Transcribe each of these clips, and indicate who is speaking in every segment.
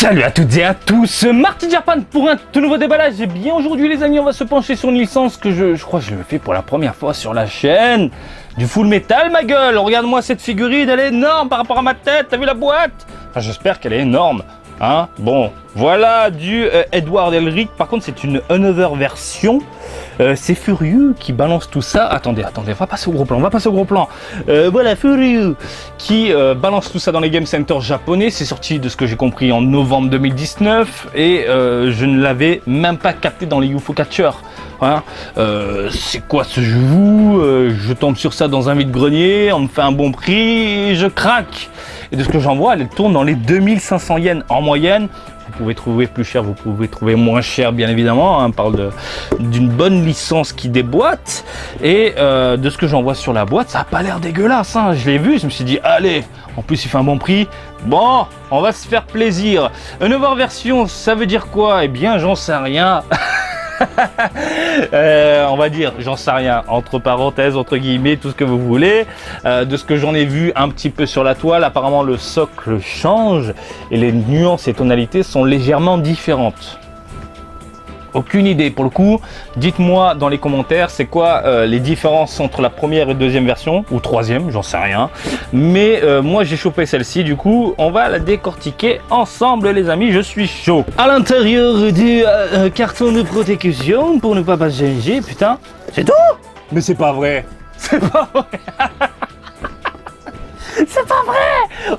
Speaker 1: Salut à toutes et à tous, Marty Japan pour un tout nouveau déballage. Et bien aujourd'hui les amis, on va se pencher sur une licence que je crois que je le fais pour la première fois sur la chaîne. Du Full Metal ma gueule, regarde-moi cette figurine, elle est énorme par rapport à ma tête, t'as vu la boîte? Enfin j'espère qu'elle est énorme, hein. Bon, voilà du Edward Elric, par contre c'est une Another version. C'est Furieux qui balance tout ça. Attendez, on va passer au gros plan, voilà, Furieux qui balance tout ça dans les Game Center japonais. C'est sorti, de ce que j'ai compris, en novembre 2019 et je ne l'avais même pas capté dans les UFO Catcher. Hein, c'est quoi ce jeu? Je tombe sur ça dans un vide-grenier, on me fait un bon prix et je craque. Et de ce que j'en vois, elle tourne dans les 2500 yens en moyenne. Vous pouvez trouver plus cher, vous pouvez trouver moins cher, bien évidemment. On parle d'une bonne licence qui déboîte. Et de ce que j'en vois sur la boîte, ça n'a pas l'air dégueulasse. Hein. Je l'ai vu, je me suis dit, allez, en plus il fait un bon prix. Bon, on va se faire plaisir. Une nouvelle version, ça veut dire quoi? Eh bien, j'en sais rien. On va dire, j'en sais rien, entre parenthèses, entre guillemets, tout ce que vous voulez. De ce que j'en ai vu un petit peu sur la toile, apparemment le socle change et les nuances et tonalités sont légèrement différentes. Aucune idée pour le coup. Dites-moi dans les commentaires c'est quoi les différences entre la première et deuxième version ou troisième, j'en sais rien. Mais moi j'ai chopé celle-ci, du coup on va la décortiquer ensemble les amis, je suis chaud. À l'intérieur du carton de protection pour ne pas passer, putain, c'est tout. Mais c'est pas vrai. C'est pas vrai. C'est pas vrai.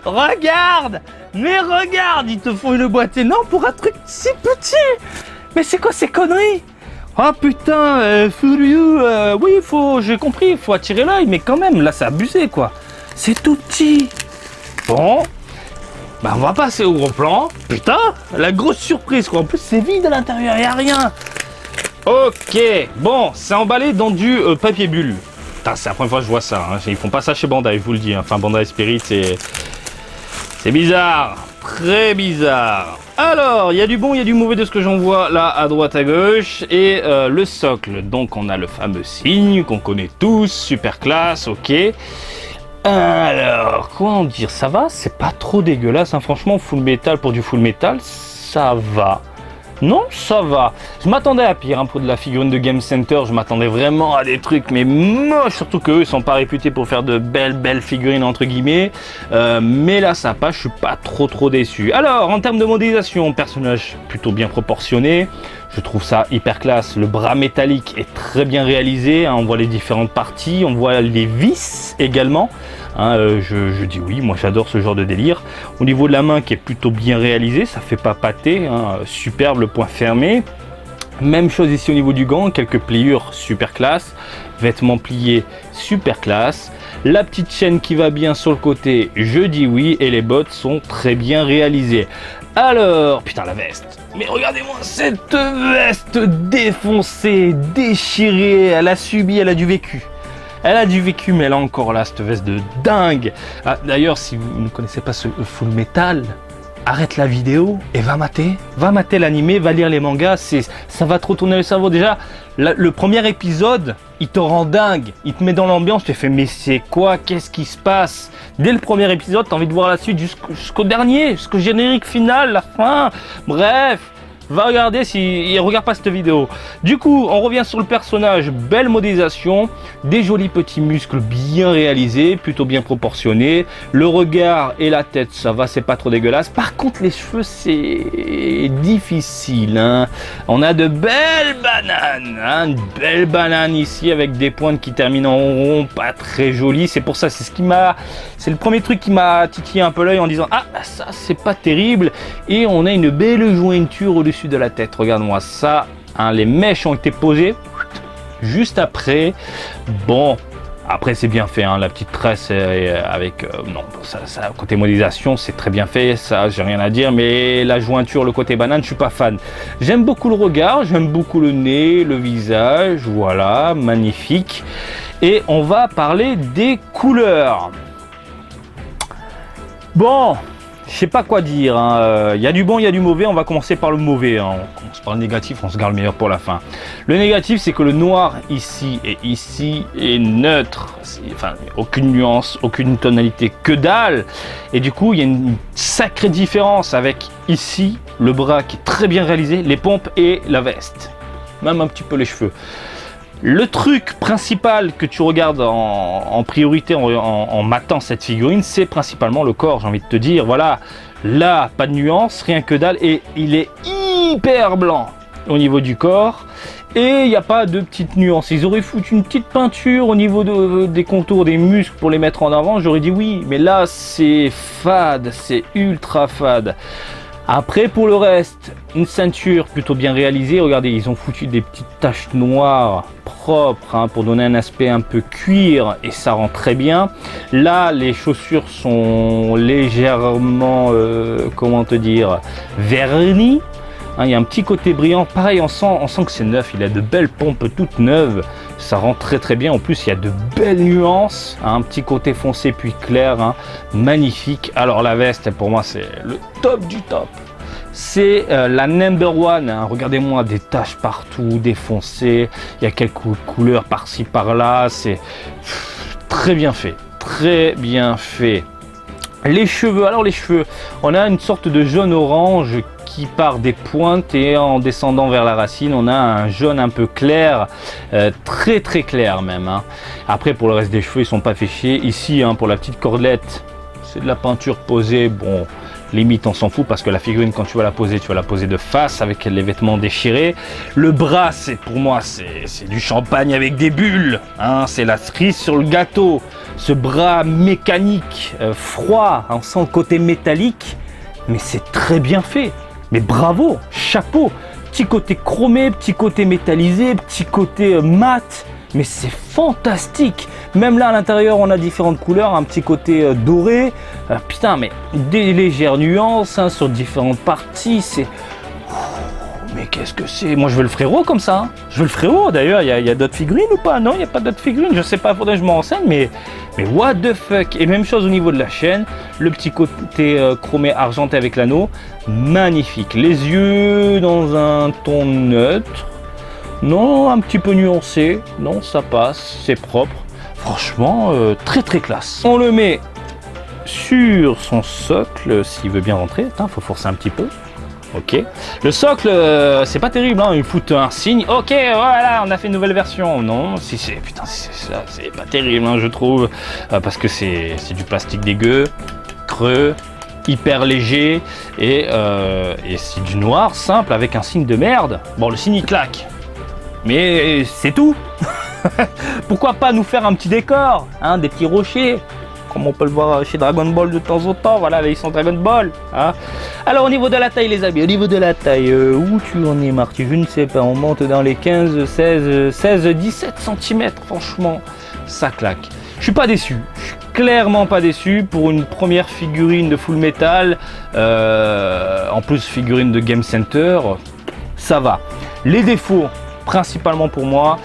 Speaker 1: Regarde. Mais regarde, ils te font une boîte énorme pour un truc si petit. Mais c'est quoi ces conneries? Ah putain, Furieux, oui, j'ai compris, il faut attirer l'œil, mais quand même, là c'est abusé quoi. C'est tout petit. Bon, bah on va passer au gros plan. Putain, la grosse surprise quoi, en plus c'est vide à l'intérieur, y a rien. Ok, bon, c'est emballé dans du papier bulle. Putain, c'est la première fois que je vois ça, hein. Ils font pas ça chez Bandai, je vous le dis, hein. Enfin Bandai Spirit c'est bizarre, très bizarre. Alors, il y a du bon, il y a du mauvais de ce que j'en vois là à droite à gauche. Et le socle, donc on a le fameux signe qu'on connaît tous, super classe, ok. Alors, quoi en dire, ça va, c'est pas trop dégueulasse, hein. Franchement, Full Metal pour du Full Metal, ça va. Non, ça va. Je m'attendais à pire, hein, pour de la figurine de Game Center. Je m'attendais vraiment à des trucs, mais moches. Surtout qu'eux, ils sont pas réputés pour faire de belles figurines, entre guillemets. Mais là, ça passe. Je suis pas trop déçu. Alors, en termes de modélisation, personnage plutôt bien proportionné. Je trouve ça hyper classe. Le bras métallique est très bien réalisé. Hein, on voit les différentes parties. On voit les vis également. Hein, je dis oui, moi j'adore ce genre de délire. Au niveau de la main qui est plutôt bien réalisé, ça fait pas pâter, hein, superbe, le point fermé. Même chose ici au niveau du gant, quelques pliures super classe, vêtements pliés super classe. La petite chaîne qui va bien sur le côté, je dis oui, et les bottes sont très bien réalisées. Alors, putain la veste. Mais regardez-moi cette veste défoncée, déchirée, elle a du vécu. Elle a du vécu, mais elle a encore là cette veste de dingue. Ah, d'ailleurs, si vous ne connaissez pas ce Full Metal, arrête la vidéo et va mater l'animé, va lire les mangas. Ça va trop tourner le cerveau. Déjà, le premier épisode, il te rend dingue. Il te met dans l'ambiance, tu te fais mais c'est quoi? Qu'est-ce qui se passe? Dès le premier épisode, tu as envie de voir la suite jusqu'au dernier, jusqu'au générique final, la fin. Bref. Va regarder si regarde pas cette vidéo. Du coup, on revient sur le personnage. Belle modélisation, des jolis petits muscles bien réalisés, plutôt bien proportionnés. Le regard et la tête, ça va, c'est pas trop dégueulasse. Par contre, les cheveux, c'est difficile. Hein. On a de belles bananes, hein. Une belle banane ici avec des pointes qui terminent en rond, pas très joli. C'est pour ça, c'est le premier truc qui m'a titillé un peu l'œil en disant ah ça c'est pas terrible. Et on a une belle jointure au-dessus de la tête, regarde-moi ça, hein, les mèches ont été posées juste après. Bon, après c'est bien fait, hein, la petite tresse avec non, ça côté modélisation c'est très bien fait, ça j'ai rien à dire, mais la jointure, le côté banane, je suis pas fan. J'aime beaucoup le regard, j'aime beaucoup le nez, le visage, voilà, magnifique. Et on va parler des couleurs. Bon, Je sais pas quoi dire, hein. Y a du bon, il y a du mauvais, on va commencer par le mauvais, hein. On commence par le négatif, on se garde le meilleur pour la fin. Le négatif, c'est que le noir ici et ici est neutre, enfin aucune nuance, aucune tonalité, que dalle. Et du coup, il y a une sacrée différence avec ici, le bras qui est très bien réalisé, les pompes et la veste, même un petit peu les cheveux. Le truc principal que tu regardes en priorité en matant cette figurine, c'est principalement le corps, j'ai envie de te dire. Voilà, là, pas de nuance, rien que dalle, et il est hyper blanc au niveau du corps. Et il n'y a pas de petite nuance. Ils auraient foutu une petite peinture au niveau des contours des muscles pour les mettre en avant, j'aurais dit oui. Mais là, c'est fade, c'est ultra fade. Après, pour le reste, une ceinture plutôt bien réalisée. Regardez, ils ont foutu des petites taches noires propres, hein, pour donner un aspect un peu cuir, et ça rend très bien. Là, les chaussures sont légèrement, comment te dire, vernies. Hein, il y a un petit côté brillant. Pareil, on sent que c'est neuf. Il a de belles pompes toutes neuves. Ça rend très très bien. En plus, il y a de belles nuances. Hein, un petit côté foncé puis clair. Hein, magnifique. Alors la veste, pour moi, c'est le top du top. C'est la number one. Hein. Regardez-moi, des taches partout, des foncés. Il y a quelques couleurs par-ci par-là. C'est très bien fait. Très bien fait. Les cheveux. Alors les cheveux, on a une sorte de jaune-orange qui part des pointes, et en descendant vers la racine, on a un jaune un peu clair, très très clair même. Hein. Après, pour le reste des cheveux, ils sont pas fait chier. Ici, hein, pour la petite cordelette, c'est de la peinture posée. Bon, limite, on s'en fout parce que la figurine, quand tu vas la poser de face avec les vêtements déchirés. Le bras, c'est pour moi, c'est du champagne avec des bulles. Hein. C'est la cerise sur le gâteau. Ce bras mécanique, froid, on sent le côté métallique, mais c'est très bien fait. Mais bravo, chapeau, petit côté chromé, petit côté métallisé, petit côté mat, mais c'est fantastique. Même là à l'intérieur, on a différentes couleurs, un petit côté doré, putain, mais des légères nuances, hein, sur différentes parties, c'est... Mais qu'est-ce que c'est? Moi je veux le frérot comme ça, hein. Je veux le frérot. D'ailleurs, il y a d'autres figurines ou pas? Non, il n'y a pas d'autres figurines, je sais pas, faudrait que je m'en renseigne, mais what the fuck. Et même chose au niveau de la chaîne, le petit côté chromé argenté avec l'anneau, magnifique. Les yeux dans un ton neutre, non, un petit peu nuancé, non, ça passe, c'est propre. Franchement, très très classe. On le met sur son socle, s'il veut bien rentrer. Attends, faut forcer un petit peu. Ok. Le socle, c'est pas terrible, hein. Ils foutent un signe. Ok, voilà, on a fait une nouvelle version. Non, si c'est, putain, si c'est ça, c'est pas terrible, hein, je trouve, parce que c'est du plastique dégueu, creux, hyper léger, et c'est du noir simple avec un signe de merde. Bon, le signe il claque, mais c'est tout. Pourquoi pas nous faire un petit décor, hein, des petits rochers, comme on peut le voir chez Dragon Ball de temps en temps. Voilà, ils sont Dragon Ball. Hein. Alors au niveau de la taille, les amis, au niveau de la taille, où tu en es, Marty? Je ne sais pas, on monte dans les 15, 16, 17 cm. Franchement, ça claque. Je suis pas déçu, je suis clairement pas déçu pour une première figurine de Full Metal. En plus, figurine de Game Center, ça va. Les défauts, principalement pour moi,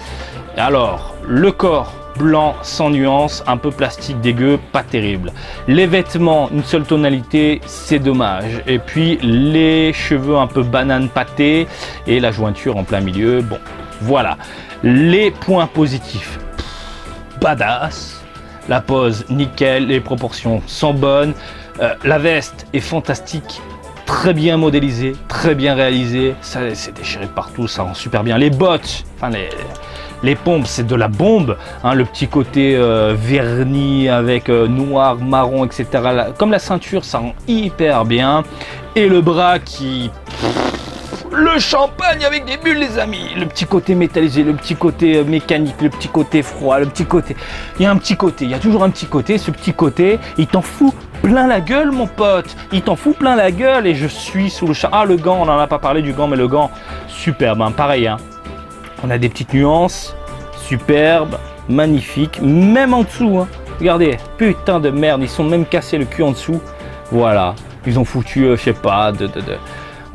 Speaker 1: alors, le corps blanc sans nuance, un peu plastique dégueu, pas terrible. Les vêtements, une seule tonalité, c'est dommage. Et puis les cheveux un peu banane pâté et la jointure en plein milieu. Bon, voilà. Les points positifs, badass. La pose, nickel. Les proportions sont bonnes. La veste est fantastique. Très bien modélisée, très bien réalisée. Ça, c'est déchiré de partout, ça rend super bien. Les bottes, enfin les pompes, c'est de la bombe, hein, le petit côté verni avec noir, marron, etc. Comme la ceinture, ça rend hyper bien. Et le bras qui... Le champagne avec des bulles, les amis. Le petit côté métallisé, le petit côté mécanique, le petit côté froid, le petit côté... Il y a un petit côté, il y a toujours un petit côté. Ce petit côté, il t'en fout plein la gueule, mon pote. Il t'en fout plein la gueule et je suis sous le charme. Ah, le gant, on n'en a pas parlé du gant, mais le gant, superbe, hein, pareil, hein. On a des petites nuances, superbe, magnifique, même en dessous, hein. Regardez, putain de merde, ils sont même cassés le cul en dessous. Voilà, ils ont foutu, je sais pas,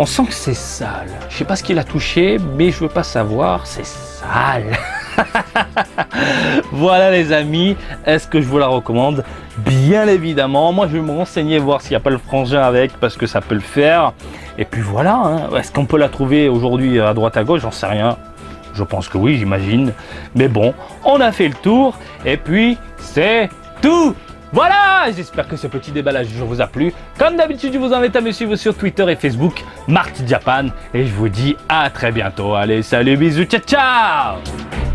Speaker 1: on sent que c'est sale. Je sais pas ce qu'il a touché, mais je veux pas savoir, c'est sale. Voilà les amis, est-ce que je vous la recommande? Bien évidemment, moi je vais me renseigner, voir s'il n'y a pas le frangin avec, parce que ça peut le faire. Et puis voilà, hein. Est-ce qu'on peut la trouver aujourd'hui à droite à gauche? J'en sais rien. Je pense que oui, j'imagine. Mais bon, on a fait le tour, et puis c'est tout. Voilà, j'espère que ce petit déballage du jour vous a plu. Comme d'habitude, je vous invite à me suivre sur Twitter et Facebook, Marty Japan. Et je vous dis à très bientôt. Allez, salut, bisous, ciao, ciao!